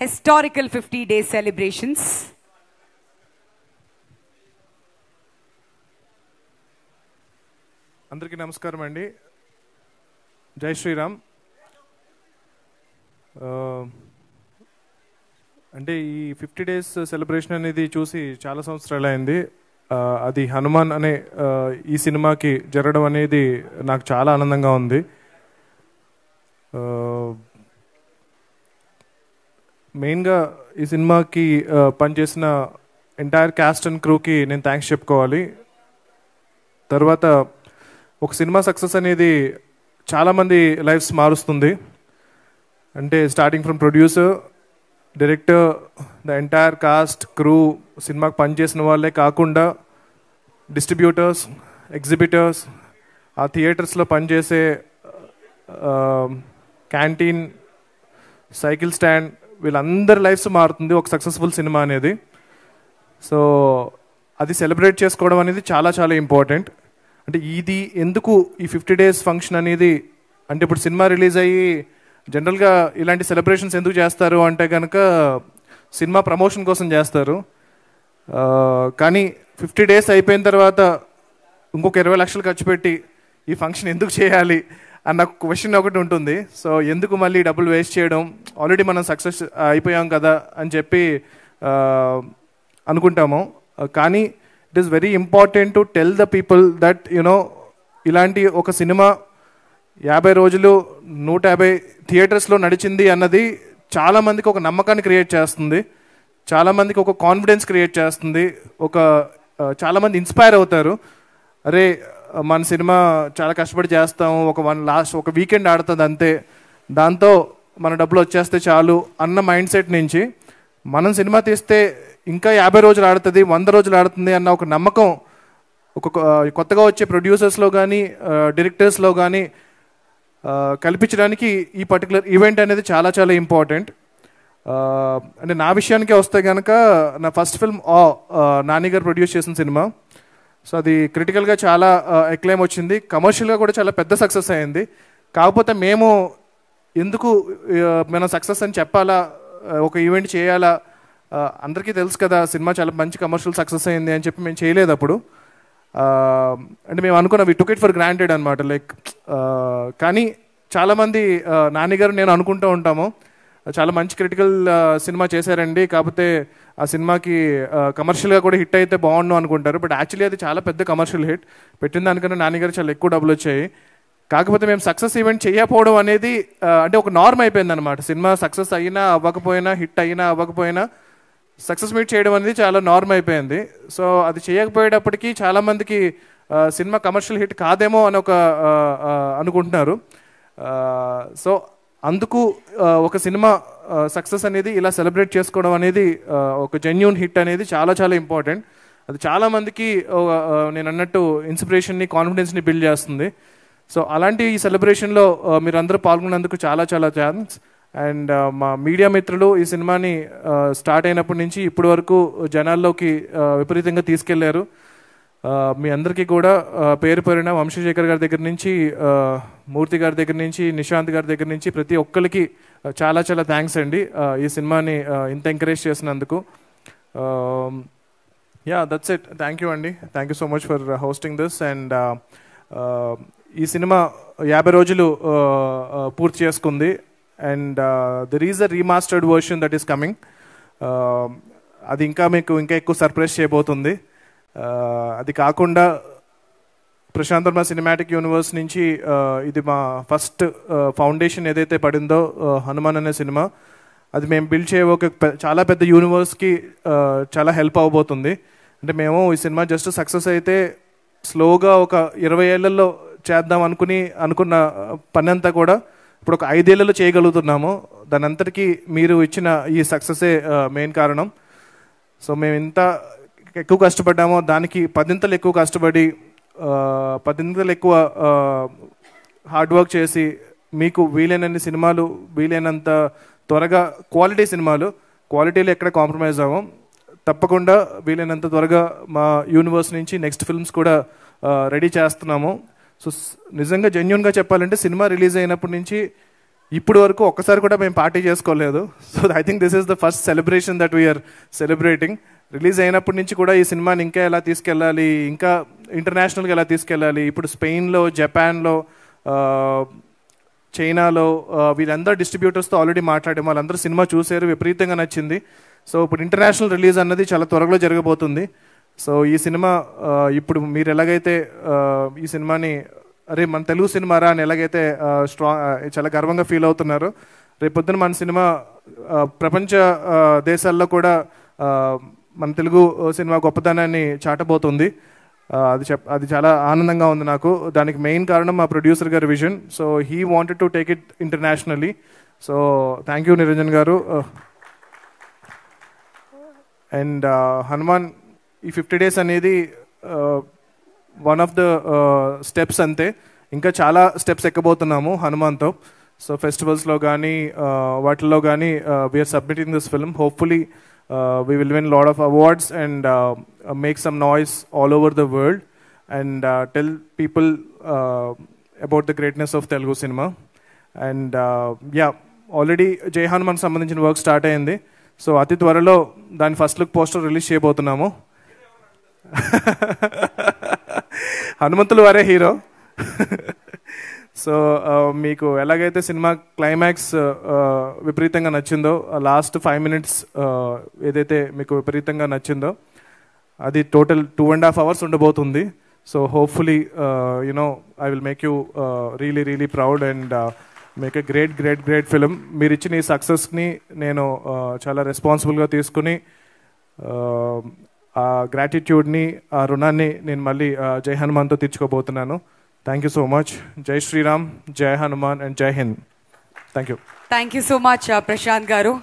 historical 50-day celebrations. అందరికీ నమస్కారం అండి. జై శ్రీరామ్. అంటే ఈ 50 డేస్ సెలబ్రేషన్ అనేది చూసి చాలా సంవత్సరాలు అయింది. అది హనుమాన్ అనే ఈ సినిమాకి జరగడం అనేది నాకు చాలా ఆనందంగా ఉంది. మెయిన్గా ఈ సినిమాకి పనిచేసిన ఎంటైర్ క్యాస్ట్ అండ్ క్రూకి నేను థ్యాంక్స్ చెప్పుకోవాలి. తర్వాత ఒక సినిమా సక్సెస్ అనేది చాలామంది లైఫ్స్ మారుస్తుంది. అంటే starting from producer, director, the entire cost, crew, సినిమాకి పనిచేసిన వాళ్ళే కాకుండా డిస్ట్రిబ్యూటర్స్, ఎగ్జిబిటర్స్, ఆ థియేటర్స్లో పనిచేసే క్యాంటీన్, సైకిల్ స్టాండ్, వీళ్ళందరి లైఫ్స్ మారుతుంది ఒక సక్సెస్ఫుల్ సినిమా అనేది. సో అది సెలబ్రేట్ చేసుకోవడం అనేది చాలా చాలా ఇంపార్టెంట్. అంటే ఇది ఎందుకు ఈ 50 డేస్ ఫంక్షన్ అనేది, అంటే ఇప్పుడు సినిమా రిలీజ్ అయ్యి జనరల్గా ఇలాంటి సెలబ్రేషన్స్ ఎందుకు చేస్తారు అంటే కనుక సినిమా ప్రమోషన్ కోసం చేస్తారు. కానీ 50 డేస్ అయిపోయిన తర్వాత ఇంకొక 20 లక్షలు ఖర్చు పెట్టి ఈ ఫంక్షన్ ఎందుకు చేయాలి అన్న క్వశ్చన్ ఒకటి ఉంటుంది. సో ఎందుకు మళ్ళీ డబ్బులు వేస్ట్ చేయడం, ఆల్రెడీ మనం సక్సెస్ అయిపోయాం కదా అని చెప్పి అనుకుంటాము. కానీ it is very important to tell the people that ఇలాంటి ఒక సినిమా 50 రోజులు 150 థియేటర్స్లో నడిచింది అన్నది చాలామందికి ఒక నమ్మకాన్ని క్రియేట్ చేస్తుంది, చాలామందికి ఒక కాన్ఫిడెన్స్ క్రియేట్ చేస్తుంది, చాలామంది ఇన్స్పైర్ అవుతారు. అరే మన సినిమా చాలా కష్టపడి చేస్తాము, ఒక వీకెండ్ ఆడుతుంది అంతే, దాంతో మన డబ్బులు వచ్చేస్తే చాలు అన్న మైండ్ సెట్ నుంచి మనం సినిమా తీస్తే ఇంకా 50 రోజులు ఆడుతుంది, 100 రోజులు ఆడుతుంది అన్న ఒక నమ్మకం కొత్తగా వచ్చే ప్రొడ్యూసర్స్లో కానీ డైరెక్టర్స్లో కానీ కల్పించడానికి ఈ పర్టికులర్ ఈవెంట్ అనేది చాలా చాలా ఇంపార్టెంట్. అంటే నా విషయానికే వస్తే కనుక నా ఫస్ట్ ఫిల్మ్ నాని గారు ప్రొడ్యూస్ చేసిన సినిమా. సో అది క్రిటికల్గా చాలా ఎక్లైమ్ వచ్చింది, కమర్షియల్గా కూడా చాలా పెద్ద సక్సెస్ అయింది. కాకపోతే మేము ఎందుకు మనం సక్సెస్ అని చెప్పాలా, ఒక ఈవెంట్ చేయాలా, అందరికీ తెలుసు కదా సినిమా చాలా మంచి కమర్షియల్ సక్సెస్ అయింది అని చెప్పి మేము చేయలేదు అప్పుడు. అంటే మేము అనుకున్నాం, వి టుక్ ఇట్ ఫర్ గ్రాంటెడ్ అనమాట. కానీ చాలామంది నాని గారు నేను అనుకుంటూ ఉంటాము, చాలా మంచి క్రిటికల్ సినిమా చేశారండి, కాకపోతే ఆ సినిమాకి కమర్షియల్గా కూడా హిట్ అయితే బాగుండు అనుకుంటారు. బట్ యాక్చువల్లీ అది చాలా పెద్ద కమర్షియల్ హిట్, పెట్టిన దానికన్నా నాని గారు చాలా ఎక్కువ డబ్బులు వచ్చాయి. కాకపోతే మేము సక్సెస్ ఈవెంట్ చేయకపోవడం అనేది అంటే ఒక నార్మ్ అయిపోయింది అనమాట. సినిమా సక్సెస్ అయినా అవ్వకపోయినా, హిట్ అయినా అవ్వకపోయినా సక్సెస్ మీట్ చేయడం అనేది చాలా నార్మ్ అయిపోయింది. సో అది చేయకపోయేటప్పటికీ చాలామందికి సినిమా కమర్షియల్ హిట్ కాదేమో అని అనుకుంటున్నారు. సో అందుకు ఒక సినిమా సక్సెస్ అనేది ఇలా సెలబ్రేట్ చేసుకోవడం అనేది, ఒక జెన్యూన్ హిట్ అనేది చాలా చాలా ఇంపార్టెంట్. అది చాలామందికి నేను అన్నట్టు ఇన్స్పిరేషన్ని, కాన్ఫిడెన్స్ని బిల్డ్ చేస్తుంది. సో అలాంటి ఈ సెలబ్రేషన్లో మీరందరూ పాల్గొన్నందుకు చాలా చాలా థ్యాంక్స్. అండ్ మా మీడియా మిత్రులు ఈ సినిమాని స్టార్ట్ అయినప్పటి నుంచి ఇప్పటి వరకు జనాల్లోకి విపరీతంగా తీసుకెళ్లారు. మీ అందరికీ కూడా పేరు పేరున వంశశేఖర్ గారి దగ్గర నుంచి, మూర్తి గారి దగ్గర నుంచి, నిశాంత్ గారి దగ్గర నుంచి ప్రతి ఒక్కరికి చాలా చాలా థ్యాంక్స్ అండి ఈ సినిమాని ఇంత ఎంకరేజ్ చేసినందుకు. That's it. థ్యాంక్ యూ అండి. Thank you so much for hosting this. And ఈ సినిమా 50 రోజులు పూర్తి చేసుకుంది. And there is a remastered version that is coming. అది మీకు ఇంకా ఎక్కువ సర్ప్రైజ్ చేయబోతుంది. అది కాకుండా ప్రశాంత్ వర్మ సినిమాటిక్ యూనివర్స్ నుంచి ఇది మా ఫస్ట్ ఫౌండేషన్ ఏదైతే పడిందో హనుమాన్ అనే సినిమా, అది మేము బిల్డ్ చేయబో చాలా పెద్ద యూనివర్స్కి చాలా హెల్ప్ అవ్వబోతుంది. అంటే మేము ఈ సినిమా జస్ట్ సక్సెస్ అయితే స్లోగా ఒక 20 ఏళ్లలో చేద్దాం అనుకున్న పని అంతా కూడా ఇప్పుడు ఒక 5 ఏళ్లలో చేయగలుగుతున్నాము. దాని అంతటికీ మీరు ఇచ్చిన ఈ సక్సెసే మెయిన్ కారణం. సో మేము ఇంత ఎక్కువ కష్టపడ్డామో దానికి 10 ఎక్కువ కష్టపడి 10 ఎక్కువ హార్డ్ వర్క్ చేసి మీకు వీలైనన్ని సినిమాలు, వీలైనంత త్వరగా క్వాలిటీ సినిమాలు, క్వాలిటీలో ఎక్కడ కాంప్రమైజ్ అవ్వం, తప్పకుండా వీలైనంత త్వరగా మా యూనివర్స్ నుంచి నెక్స్ట్ ఫిల్మ్స్ కూడా రెడీ చేస్తున్నాము. సో నిజంగా జెన్యూన్గా చెప్పాలంటే సినిమా రిలీజ్ అయినప్పటి నుంచి ఇప్పుడు వరకు ఒక్కసారి కూడా మేము పార్టీ చేసుకోలేదు. So I think this is the first celebration that we are celebrating. Release అయినప్పటి నుంచి కూడా ఈ సినిమాని ఇంకా ఎలా తీసుకెళ్ళాలి, ఇంకా ఇంటర్నేషనల్గా ఎలా తీసుకెళ్ళాలి, ఇప్పుడు స్పెయిన్లో, జపాన్లో, చైనాలో వీళ్ళందరూ డిస్ట్రిబ్యూటర్స్తో ఆల్రెడీ మాట్లాడాము. వాళ్ళందరూ సినిమా చూసారు, విపరీతంగా నచ్చింది. సో ఇప్పుడు ఇంటర్నేషనల్ రిలీజ్ అన్నది చాలా త్వరలో జరగబోతుంది. సో ఈ సినిమా ఇప్పుడు మీరు ఎలాగైతే ఈ సినిమాని అరే మన తెలుగు సినిమారా అని ఎలాగైతే చాలా గర్వంగా ఫీల్ అవుతున్నారు, రేపొద్దున మన సినిమా ప్రపంచ దేశాల్లో కూడా మన తెలుగు సినిమా గొప్పతనాన్ని చాటబోతుంది. అది చాలా ఆనందంగా ఉంది నాకు. దానికి మెయిన్ కారణం మా ప్రొడ్యూసర్ గారి vision. So he wanted to take it internationally. So thank you Niranjan గారు. అండ్ హనుమాన్ ఈ 50 days అనేది వన్ ఆఫ్ ద స్టెప్స్ అంతే. ఇంకా చాలా స్టెప్స్ ఎక్కబోతున్నాము హనుమాన్తో. సో ఫెస్టివల్స్లో కానీ వాటిల్లో కానీ we are submitting this film. Hopefully we will win a lot of awards and make some noise all over the world and tell people about the greatness of Telugu cinema. And yeah, already Jai Hanuman సంబంధించిన work start అయింది. So అతి త్వరలో దాని first look poster release చేయబోతున్నాము. హనుమంతులు వారే hero. So మీకు ఎలాగైతే cinema climax విపరీతంగా నచ్చిందో, లాస్ట్ 5 minutes ఏదైతే మీకు విపరీతంగా నచ్చిందో, అది టోటల్ 2.5 hours ఉండబోతుంది. So hopefully I will make you really proud and make a great film. మీరు ఇచ్చిన ఈ సక్సెస్ని నేను చాలా రెస్పాన్సిబుల్గా తీసుకుని ఆ గ్రాటిట్యూడ్ని, ఆ రుణాన్ని నేను మళ్ళీ జై హనుమాన్తో తీర్చుకోబోతున్నాను. Thank you so much. Jai Shri Ram, Jai Hanuman and Jai Hind. Thank you. Thank you so much, Prashant Garu.